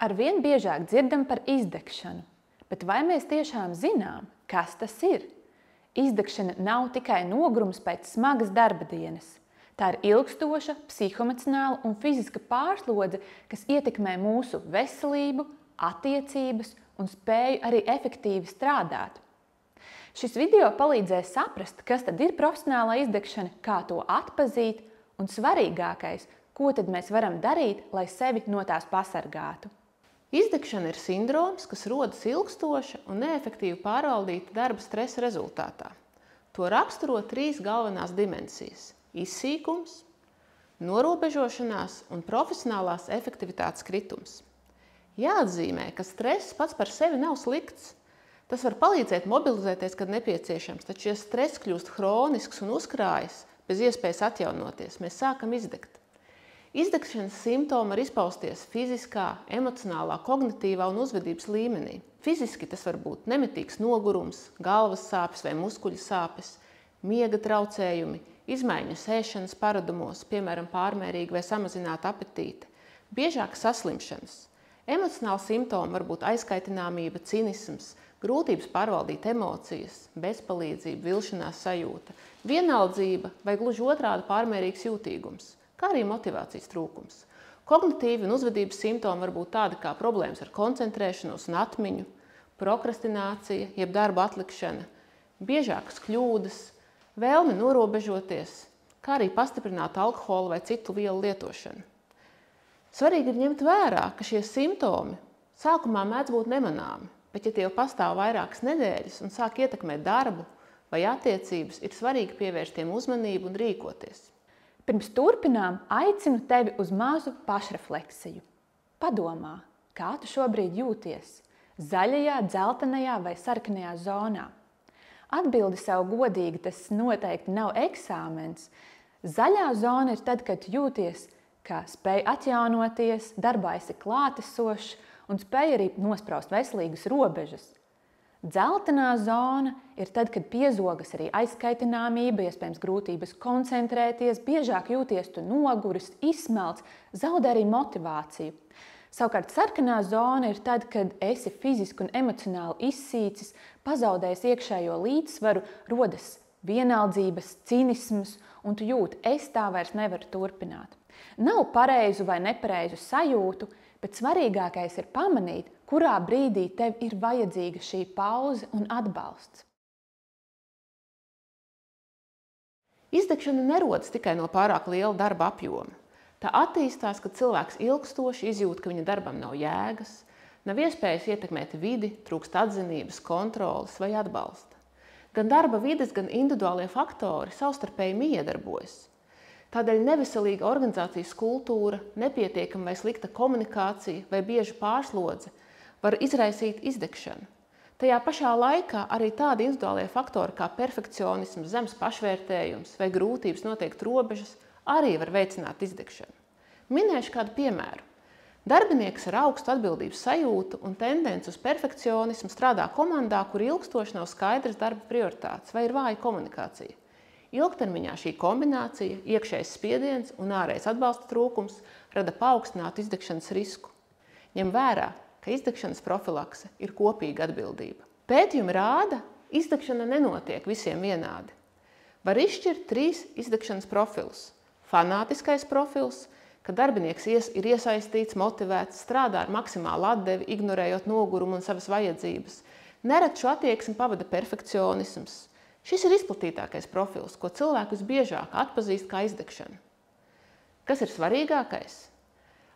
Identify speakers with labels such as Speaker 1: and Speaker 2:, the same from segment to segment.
Speaker 1: Arvien biežāk dzirdam par izdegšanu, bet vai mēs tiešām zinām, kas tas ir? Izdegšana nav tikai nogurums pēc smagas darba dienas. Tā ir ilgstoša, psihoemocionāla un fiziska pārslodze, kas ietekmē mūsu veselību, attiecības un spēju arī efektīvi strādāt. Šis video palīdzēs saprast, kas tad ir profesionālā izdegšana, kā to atpazīt un svarīgākais, ko tad mēs varam darīt, lai sevi no tās pasargātu.
Speaker 2: Izdegšana ir sindroms, kas rodas ilgstoša un neefektīvi pārvaldīta darba stresa rezultātā. To raksturo 3 galvenās dimensijas – izsīkums, norobežošanās un profesionālās efektivitātes kritums. Jāatzīmē, ka stress pats par sevi nav slikts. Tas var palīdzēt mobilizēties, kad nepieciešams, taču, ja stress kļūst hronisks un uzkrājas, bez iespējas atjaunoties, mēs sākam izdegt. Izdegšanas simptomi var izpausties fiziskā, emocionālā, kognitīvā un uzvedības līmenī. Fiziski tas var būt nemitīgs nogurums, galvas sāpes vai muskuļu sāpes, miega traucējumi, izmaiņas ēšanas paradumos, piemēram, pārmērīga vai samazināta apetīte, biežākas saslimšanas. Emocionāli simptomi var būt aizkaitināmība, cinisms, grūtības pārvaldīt emocijas, bezpalīdzība, vilšanās sajūta, vienaldzība vai gluži otrādi pārmērīgs jūtīgums, kā arī motivācijas trūkums. Kognitīvi un uzvedības simptomi var būt tādi kā problēmas ar koncentrēšanos un atmiņu, prokrastinācija, jeb darba atlikšana, biežākas kļūdas, vēlme norobežoties, kā arī pastiprināta alkohola vai citu vielu lietošana. Svarīgi ir ņemt vērā, ka šie simptomi sākumā mēdz būt nemanāmi, bet ja tie jau pastāv vairākas nedēļas un sāk ietekmēt darbu vai attiecības, ir svarīgi pievērst tiem uzmanību un rīkoties.
Speaker 1: Pirms turpinām, aicinu tevi uz mazu pašrefleksiju. Padomā, kā tu šobrīd jūties? Zaļajā, dzeltenajā vai sarkanajā zonā? Atbildi sev godīgi, tas noteikti nav eksāmens. Zaļā zona ir tad, kad jūties, ka spēj atjaunoties, darbā esi klātesošs un spēj arī nospraust veselīgas robežas. Dzeltenā zona ir tad, kad piezogas arī aizkaitināmība, iespējams grūtības koncentrēties, biežāk jūties tu noguris, izsmelts, zaudē arī motivāciju. Savukārt sarkanā zona ir tad, kad esi fiziski un emocionāli izsīcis, pazaudējis iekšējo līdzsvaru, rodas vienaldzības, cinisms un tu jūti, es tā vairs nevaru turpināt. Nav pareizu vai nepareizu sajūtu, bet svarīgākais ir pamanīt, kurā brīdī tev ir vajadzīga šī pauze un atbalsts.
Speaker 2: Izdegšana nerodas tikai no pārāk liela darba apjoma. Tā attīstās, kad cilvēks ilgstoši izjūt, ka viņa darbam nav jēgas, nav iespējas ietekmēt vidi, trūkst atzinības, kontroles vai atbalsta. Gan darba vides, gan individuālie faktori savstarpēji miedarbojas. Tādēļ neveselīga organizācijas kultūra, nepietiekama vai slikta komunikācija vai bieža pārslodze var izraisīt izdegšanu. Tajā pašā laikā arī tādi individuālie faktori kā perfekcionisms, zems pašvērtējums vai grūtības noteikt robežas arī var veicināt izdegšanu. Minēšu kādu piemēru. Darbinieks ar augstu atbildības sajūtu un tendenci uz perfekcionismu strādā komandā, kur ilgstoši nav skaidrs darba prioritātes vai ir vāja komunikācija. Ilgtermiņā šī kombinācija, iekšējais spiediens un ārējais atbalsta trūkums rada paaugstinātu izdegšanas risku. Ņem vērā, ka izdegšanas profilakse ir kopīga atbildība. Pētījumi rāda, izdegšana nenotiek visiem vienādi. Var izšķirt 3 izdegšanas profilus. Fanātiskais profils, kad darbinieks ir iesaistīts, motivēts, strādā ar maksimālu atdevi, ignorējot nogurumu un savas vajadzības. Nerad šo attieksmi pavada perfekcionisms. Šis ir izplatītākais profils, ko cilvēki visbiežāk atpazīst kā izdegšanu. Kas ir svarīgākais?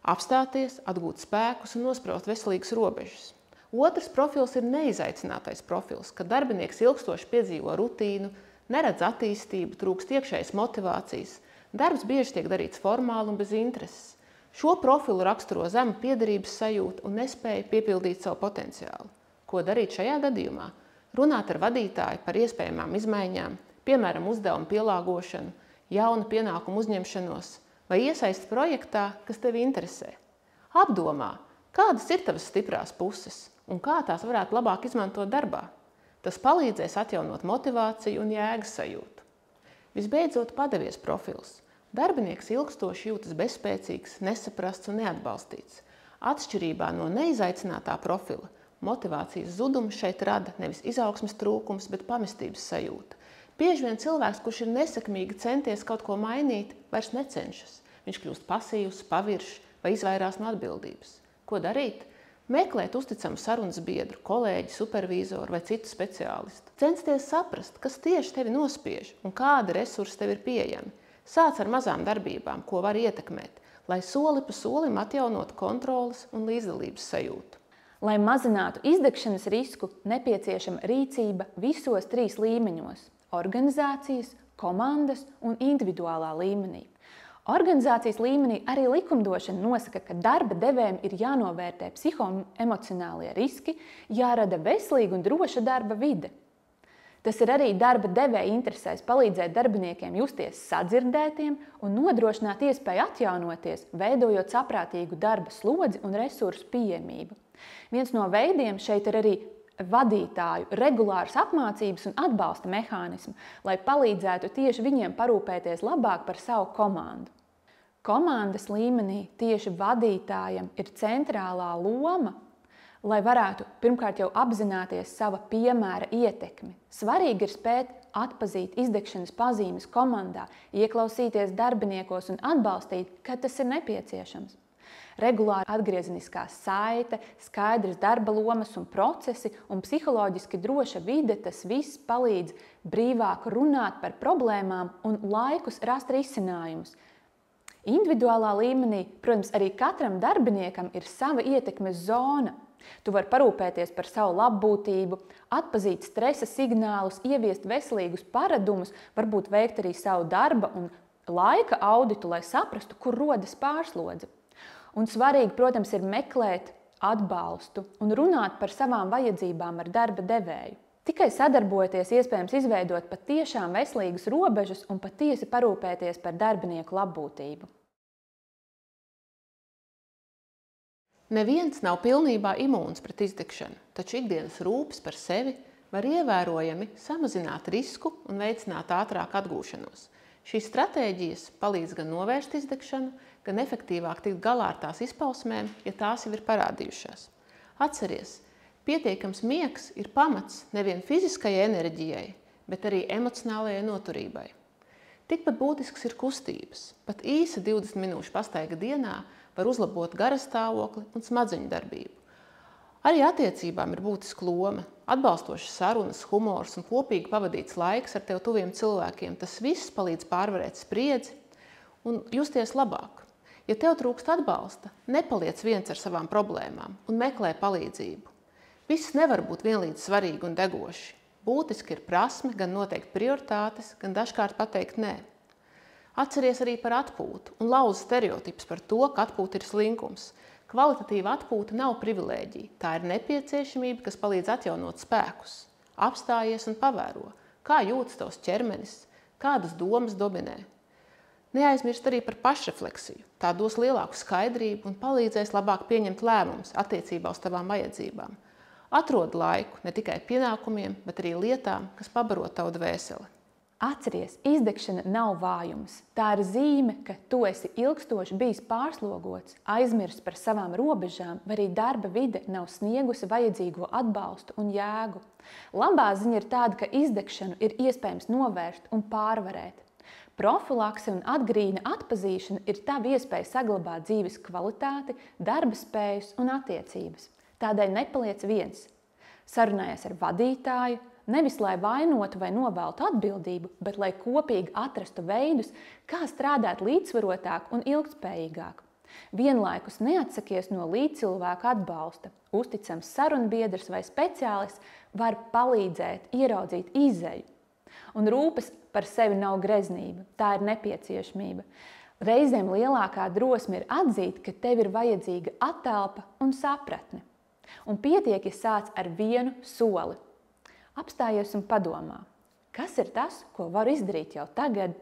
Speaker 2: Apstāties, atgūt spēkus un nospraust veselīgas robežas. Otrs profils ir neizaicinātais profils, kad darbinieks ilgstoši piedzīvo rutīnu, neredz attīstību, trūkst iekšējas motivācijas, darbs bieži tiek darīts formāli un bez intereses. Šo profilu raksturo zema piederības sajūta un nespēja piepildīt savu potenciālu. Ko darīt šajā gadījumā? Runāt ar vadītāju par iespējamām izmaiņām, piemēram, uzdevumu pielāgošanu, jaunu pienākumu uzņemšanos vai iesaist projektā, kas tevi interesē. Apdomā, kādas ir tavas stiprās puses un kā tās varētu labāk izmantot darbā. Tas palīdzēs atjaunot motivāciju un jēgas sajūtu. Visbeidzot, padevies profils. Darbinieks ilgstoši jūtas bezspēcīgs, nesaprasts un neatbalstīts. Atšķirībā no neizaicinātā profila, motivācijas zudums šeit rada nevis izaugsmes trūkums, bet pamestības sajūta. Bieži vien cilvēks, kurš ir nesekmīgi centies kaut ko mainīt, vairs necenšas. Viņš kļūst pasīvs, paviršs vai izvairās no atbildības. Ko darīt? Meklēt uzticamu sarunas biedru, kolēģi, supervīzoru vai citu speciālistu. Censties saprast, kas tieši tevi nospiež un kādi resursi tev ir pieejami. Sāc ar mazām darbībām, ko var ietekmēt, lai soli pa solim atjaunotu kontroles un līdzdalības sajūtu.
Speaker 1: Lai mazinātu izdegšanas risku, nepieciešama rīcība visos 3 līmeņos – organizācijas, komandas un individuālā līmenī. Organizācijas līmenī arī likumdošana nosaka, ka darba devējiem ir jānovērtē psihoemocionālie riski, jārada veselīga un droša darba vide. Tas ir arī darba devēja interesēs palīdzēt darbiniekiem justies sadzirdētiem un nodrošināt iespēju atjaunoties, veidojot saprātīgu darba slodzi un resursu pieejamību. Viens no veidiem šeit ir arī vadītāju regulāras apmācības un atbalsta mehānismu, lai palīdzētu tieši viņiem parūpēties labāk par savu komandu. Komandas līmenī tieši vadītājam ir centrālā loma, lai varētu pirmkārt jau apzināties sava piemēra ietekmi. Svarīgi ir spēt atpazīt izdegšanas pazīmes komandā, ieklausīties darbiniekos un atbalstīt, kad tas ir nepieciešams. Regulāra atgriezeniskā saite, skaidras darba lomas un procesi un psiholoģiski droša vide, tas viss palīdz brīvāk runāt par problēmām un laikus rast risinājumus. Individuālā līmenī, protams, arī katram darbiniekam ir sava ietekmes zona. Tu vari parūpēties par savu labbūtību, atpazīt stresa signālus, ieviest veselīgus paradumus, varbūt veikt arī savu darba un laika auditu, lai saprastu, kur rodas pārslodze. Un svarīgi, protams, ir meklēt atbalstu un runāt par savām vajadzībām ar darba devēju. Tikai sadarbojoties, iespējams izveidot patiešām veselīgas robežas un patiesi parūpēties par darbinieku labbūtību.
Speaker 2: Neviens nav pilnībā imūns pret izdegšanu, taču ikdienas rūpes par sevi var ievērojami samazināt risku un veicināt ātrāku atgūšanos. Šīs stratēģijas palīdz gan novērst izdegšanu, gan efektīvāk tikt galā ar tās izpausmēm, ja tās jau ir parādījušās. Atceries, pietiekams miegs ir pamats nevien fiziskajai enerģijai, bet arī emocionālajai noturībai. Tikpat būtisks ir kustības. Pat īsa 20 minūšu pastaiga dienā var uzlabot garastāvokli un smadzeņu darbību. Arī attiecībām ir būtiska loma. Atbalstošas sarunas, humors un kopīgi pavadīts laiks ar tev tuviem cilvēkiem, tas viss palīdz pārvarēt spriedzi un justies labāk. Ja tev trūkst atbalsta, nepaliec viens ar savām problēmām un meklē palīdzību. Viss nevar būt vienlīdz svarīgi un degoši. Būtiski ir prasme gan noteikt prioritātes, gan dažkārt pateikt nē. Atceries arī par atpūtu un lauzi stereotipus par to, ka atpūta ir slinkums. Kvalitatīva atpūta nav privilēģija. Tā ir nepieciešamība, kas palīdz atjaunot spēkus. Apstājies un pavēro, kā jūtas tavs ķermenis, kādas domas dominē. Neaizmirst arī par pašrefleksiju. Tā dos lielāku skaidrību un palīdzēs labāk pieņemt lēmumus attiecībā uz tavām vajadzībām. Atrod laiku ne tikai pienākumiem, bet arī lietām, kas pabaro tavu dvēseli.
Speaker 1: Atceries, izdegšana nav vājums. Tā ir zīme, ka tu esi ilgstoši bijis pārslogots, aizmirsts par savām robežām, vai arī darba vide nav sniegusi vajadzīgo atbalstu un jēgu. Labā ziņa ir tāda, ka izdegšanu ir iespējams novērst un pārvarēt. Profilakse un atgrīna atpazīšana ir tava iespēja saglabāt dzīves kvalitāti, darba spējas un attiecības. Tādēļ nepaliec viens. Sarunājies ar vadītāju, nevis lai vainotu vai noveltu atbildību, bet lai kopīgi atrastu veidus, kā strādāt līdzsvarotāk un ilgtspējīgāk. Vienlaikus neatsakies no līdzcilvēka atbalsta. Uzticams sarunbiedrs vai speciālists var palīdzēt ieraudzīt izeju. Un rūpes par sevi nav greznība, tā ir nepieciešamība. Reizēm lielākā drosme ir atzīt, ka tev ir vajadzīga attelpa un sapratne. Un pietiek, ja sāc ar vienu soli. Apstājies un padomā, kas ir tas, ko varu izdarīt jau tagad?